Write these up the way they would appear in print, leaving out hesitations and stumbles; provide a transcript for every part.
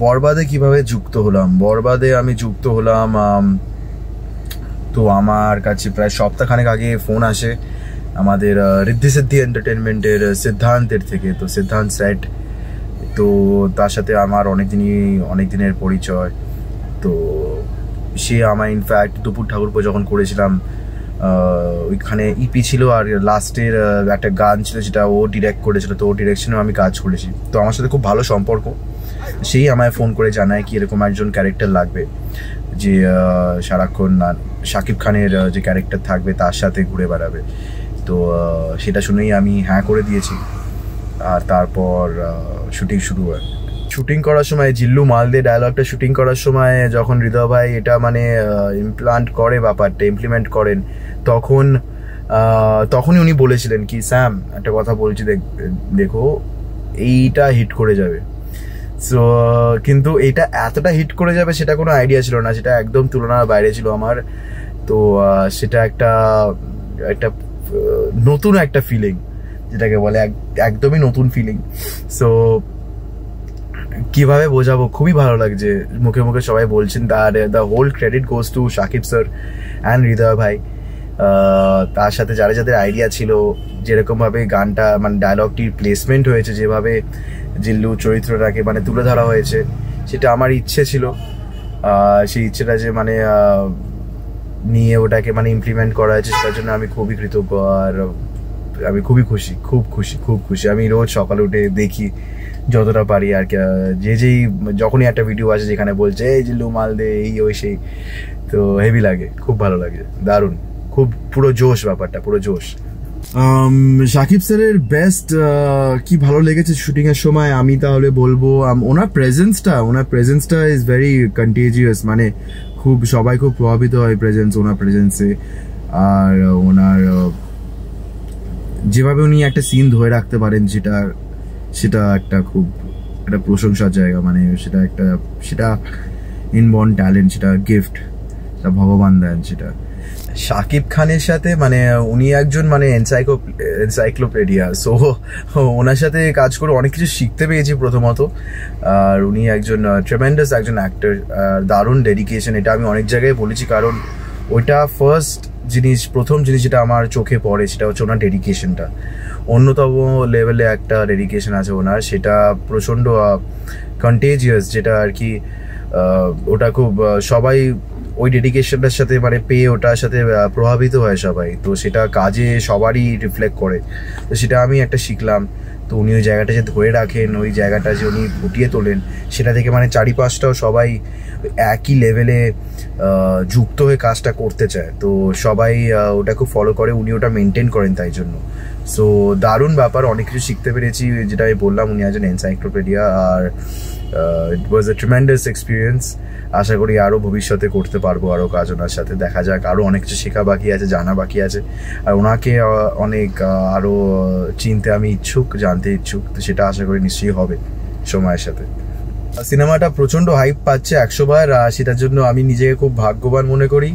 বরবাদে কিভাবে যুক্ত হলাম? বরবাদে আমি যুক্ত হলাম তো আমার কাছে প্রায় সপ্তাহখানেক আগে ফোন আসে আমাদের রিদ্ধি সিদ্ধি এন্টারটেনমেন্টের সিদ্ধান্তের থেকে। তো সিদ্ধান্ত সেট, তো তার সাথে আমার অনেক দিনের পরিচয়। তো সে আমার ইনফ্যাক্ট দুপুর ঠাকুরপো যখন করেছিলাম ওইখানে ইপি ছিল আর লাস্টের একটা গান ছিল যেটা ও ডিরেক্ট করেছিল, তো ও ডিরেকশনেও আমি কাজ করেছি। তো আমার সাথে খুব ভালো সম্পর্ক। সেই আমায় ফোন করে জানায় কি এরকম একজন ক্যারেক্টার লাগবে যে সারাক্ষণ শাকিব খানের যে ক্যারেক্টার থাকবে তার সাথে ঘুরে বেড়াবে। তো সেটা শুনেই আমি হ্যাঁ করে দিয়েছি। আর তারপর শুটিং শুরু হয়। শুটিং করার সময় জিল্লু মালদে ডায়লগটা শুটিং করার সময় যখন হৃদয় ভাই এটা মানে ইমপ্লান্ট করে ব্যাপারটা ইমপ্লিমেন্ট করেন, তখনই উনি বলেছিলেন কি স্যাম একটা কথা বলছি, দেখো এইটা হিট করে যাবে। সো কিন্তু এটা এতটা হিট করে যাবে সেটা কোনো আইডিয়া ছিল না, সেটা একদম তুলনার বাইরে ছিল আমার। তো সেটা একটা নতুন একটা ফিলিং, যেটাকে বলে একদমই নতুন ফিলিং। সো কিভাবে বোঝাবো, খুবই ভালো লাগছে, মুখে মুখে সবাই বলছেন। The whole credit goes to Shakib sir and Hridoy ভাই। তার সাথে যাদের আইডিয়া ছিল, যেরকমভাবে গানটা মানে ডায়লগটির প্লেসমেন্ট হয়েছে, যেভাবে জিল্লু চরিত্রটাকে মানে তুলে ধরা হয়েছে, সেটা আমার ইচ্ছে ছিল। সেই ইচ্ছেটা যে মানে নিয়ে ওটাকে মানে ইমপ্লিমেন্ট করা হয়েছে, সেটার জন্য আমি খুবই কৃতজ্ঞ। আর আমি খুবই খুশি, খুব খুশি। আমি রোজ সকালে উঠে দেখি যতটা পারি আর কি, যেই যখনই একটা ভিডিও আছে যেখানে বলছে এই জিল্লু মাল দে এই ওই সেই, তো হেভি লাগে, খুব ভালো লাগে, দারুণ, খুব পুরো জোশ ব্যাপারটা, পুরো জোশ। শাকিব স্যারের বেস্ট কি ভালো লেগেছে শুটিং এর সময় আমি তাহলে বলবো ওনার প্রেজেন্সটা ইজ ভেরি কন্টেজিয়াস, মানে সবাই খুব প্রভাবিত হয় ওনার প্রেজেন্সে। আর ওনার যেভাবে উনি একটা সিন ধরে রাখতে পারেন, সেটা একটা খুব একটা প্রশংসার জায়গা, মানে সেটা ইনবর্ন ট্যালেন্ট, সেটা গিফট, সেটা ভগবান দেন সেটা। শাকিব খানের সাথে মানে উনি একজন মানে এনসাইক্লোপিডিয়া। সো ওনার সাথে কাজ করে অনেক কিছু শিখতে পেয়েছি প্রথমত। আর উনি একজন ট্রেমেন্ডাস একজন অ্যাক্টর, দারুণ ডেডিকেশন, এটা আমি অনেক জায়গায় বলেছি। কারণ ওইটা প্রথম জিনিস যেটা আমার চোখে পড়ে সেটা হচ্ছে ওনার ডেডিকেশনটা। অন্যতম লেভেলে একটা ডেডিকেশন আছে ওনার, সেটা প্রচণ্ড কন্টেজিয়াস, যেটা আর কি ওটা খুব সবাই ওই ডেডিকেশনটার সাথে মানে পেয়ে ওটার সাথে প্রভাবিত হয় সবাই। তো সেটা কাজে সবারই রিফ্লেক্ট করে। তো সেটা আমি একটা শিখলাম। তো উনি ওই জায়গাটা যে ধরে রাখেন, ওই জায়গাটা যে উনি ফুটিয়ে তোলেন, সেটা থেকে মানে চারিপাশটাও সবাই একই লেভেলে যুক্ত হয়ে কাজটা করতে চায়। তো সবাই ওটা খুব ফলো করে, উনি ওটা মেনটেন করেন তাই জন্য। সো দারুণ ব্যাপার, অনেক কিছু শিখতে পেরেছি, যেটা আমি বললাম উনি একজন এনসাইক্লোপিডিয়া। আর it was a tremendous experience. আশা করি আরও ভবিষ্যতে করতে পারবো আরও কাজ ওনার সাথে, দেখা যাক, আরও অনেক কিছু শেখা বাকি আছে, জানা বাকি আছে। আর ওনাকে অনেক আরও চিনতে আমি ইচ্ছুক, জানতে ইচ্ছুক। তো সেটা আশা করি নিশ্চয়ই হবে সময়ের সাথে। সিনেমাটা প্রচণ্ড হাইপ পাচ্ছে 100 বার, সেটার জন্য আমি নিজেকে খুব ভাগ্যবান মনে করি।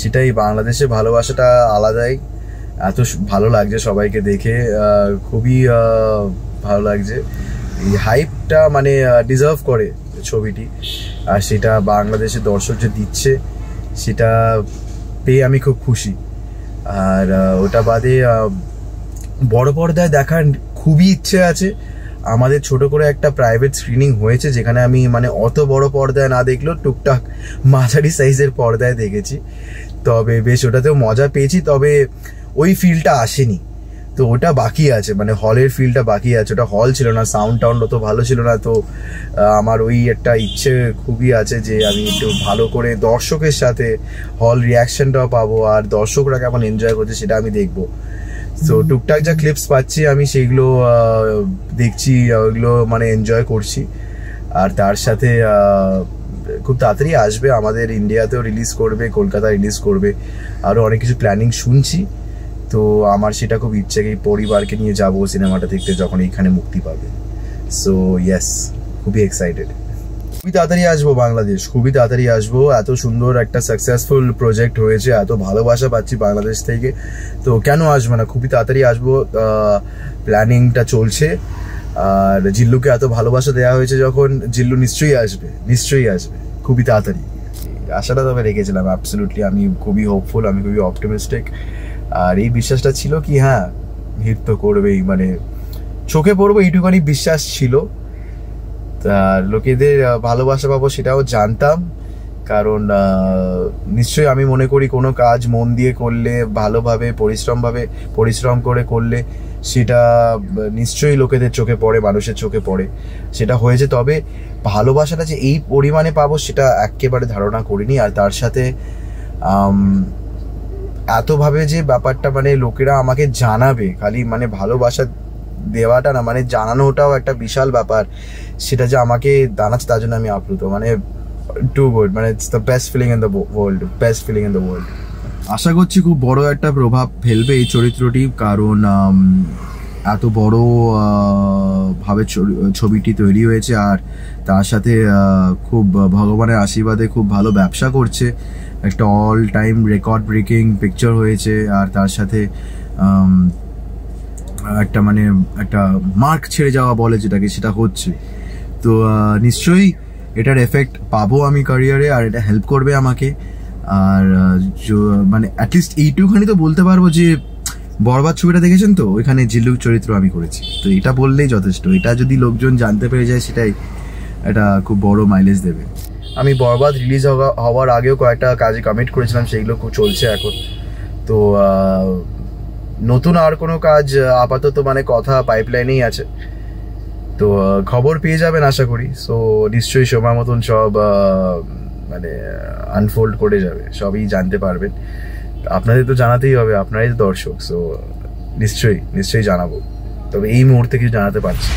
সেটাই, বাংলাদেশে ভালোবাসাটা আলাদাই, এত ভালো লাগছে সবাইকে দেখে, খুবই ভালো লাগছে। এই হাইপটা মানে ডিজার্ভ করে ছবিটি, আর সেটা বাংলাদেশের দর্শক যে দিচ্ছে সেটা পেয়ে আমি খুব খুশি। আর ওটা বাদে বড় পর্দায় দেখার খুবই ইচ্ছে আছে। আমাদের ছোট করে একটা প্রাইভেট স্ক্রিনিং হয়েছে, যেখানে আমি মানে অত বড় পর্দায় না দেখলেও টুকটাক মাঝারি সাইজের পর্দায় দেখেছি। তবে বেশ ওটাতেও মজা পেয়েছি, তবে ওই ফিলটা আসেনি। তো ওটা বাকি আছে, মানে হলের ফিলটা বাকি আছে। ওটা হল ছিল না, সাউন্ড অত ভালো ছিল না। তো আমার ওই একটা ইচ্ছে খুবই আছে যে আমি একটু ভালো করে দর্শকের সাথে হল রিয়াকশনটাও পাবো, আর দর্শকরা কেমন এনজয় করছে সেটা আমি দেখবো। সো টুকটাক যা ক্লিপস পাচ্ছি আমি সেইগুলো দেখছি, ওইগুলো মানে এনজয় করছি। আর তার সাথে খুব তাড়াতাড়ি আসবে, আমাদের ইন্ডিয়াতেও রিলিজ করবে, কলকাতা রিলিজ করবে, আরও অনেক কিছু প্ল্যানিং শুনছি। তো আমার সেটা খুব ইচ্ছে, এই পরিবারকে নিয়ে যাবো সিনেমাটা দেখতে যখন এইখানে মুক্তি পাবে। সো ইয়েস, খুবই এক্সাইটেড। খুবই তাড়াতাড়ি আসবো বাংলাদেশ, খুবই তাড়াতাড়ি আসবো। এত সুন্দর একটা সাকসেসফুল প্রজেক্ট হয়েছে, এত ভালোবাসা পাচ্ছি বাংলাদেশ থেকে, তো কেন আসবো না, খুবই তাড়াতাড়ি আসবো। প্ল্যানিংটা চলছে, আর জিল্লুকে এত ভালোবাসা দেওয়া হয়েছে যখন, জিল্লু নিশ্চয়ই আসবে, নিশ্চয়ই আসবে খুবই তাড়াতাড়ি। আশাটা তবে রেখেছিলাম অ্যাবসলিউটলি, আমি খুবই হোপফুল, আমি খুবই অপটিমিস্টিক। আর এই বিশ্বাসটা ছিল কি হ্যাঁ হিট তো করবেই, মানে চোখে পড়বো এইটুখানি বিশ্বাস ছিল। তা লোকেদের ভালোবাসা পাবো সেটাও জানতাম, কারণ নিশ্চয়ই আমি মনে করি কোনো কাজ মন দিয়ে করলে, ভালোভাবে পরিশ্রম করে করলে সেটা নিশ্চয়ই লোকেদের চোখে পড়ে, মানুষের চোখে পড়ে। সেটা হয়েছে, তবে ভালোবাসাটা যে এই পরিমাণে পাবো সেটা একেবারে ধারণা করিনি। আর তার সাথে এতভাবে যে ব্যাপারটা, মানে লোকেরা আমাকে জানাবে, খালি মানে ভালোবাসা দেওয়াটা না, মানে জানানোটাও একটা বিশাল ব্যাপার, সেটা যে আমাকে জানাচ্ছে তার জন্য আমি আপ্লুত, মানে টু গুড, মানে it's the best feeling in the world, best feeling in the world. আশা করছি খুব বড় একটা প্রভাব ফেলবে এই চরিত্রটি, কারণ এত বড় ভাবে ছবিটি তৈরি হয়েছে, আর তার সাথে খুব ভগবানের আশীর্বাদে খুব ভালো ব্যবসা করছে, একটা all time record breaking picture হয়েছে। আর তার সাথে একটা মানে একটা মার্ক ছেড়ে যাওয়া বলে যেটাকে, সেটা হচ্ছে। তো নিশ্চয়ই এটার এফেক্ট পাবো আমি ক্যারিয়ারে, আর এটা হেল্প করবে আমাকে। আর মানে অ্যাটলিস্ট এইটুখানি তো বলতে পারবো যে বরবাদ ছবিটা দেখেছেন তো, ওইখানে জিল্লু চরিত্র আমি করেছি, তো এটা বললেই যথেষ্ট। এটা যদি লোকজন জানতে পেরে যায় সেটাই এটা খুব বড় মাইলেজ দেবে। আমি বরবাদ রিলিজ হওয়ার আগেও কয়েকটা কাজে কমিট করেছিলাম, সেইগুলো খুব চলছে এখন। তো নতুন আর কোনো কাজ আপাতত মানে কথা পাইপলাইনেই আছে, তো খবর পেয়ে যাবেন আশা করি। সো নিশ্চয়ই সময় মতন সব মানে আনফোল্ড করে যাবে, সবই জানতে পারবেন। আপনাদের তো জানাতেই হবে, আপনারাই তো দর্শক, সো নিশ্চয়ই জানাবো, তবে এই মুহূর্তে কিছু জানাতে পারছি।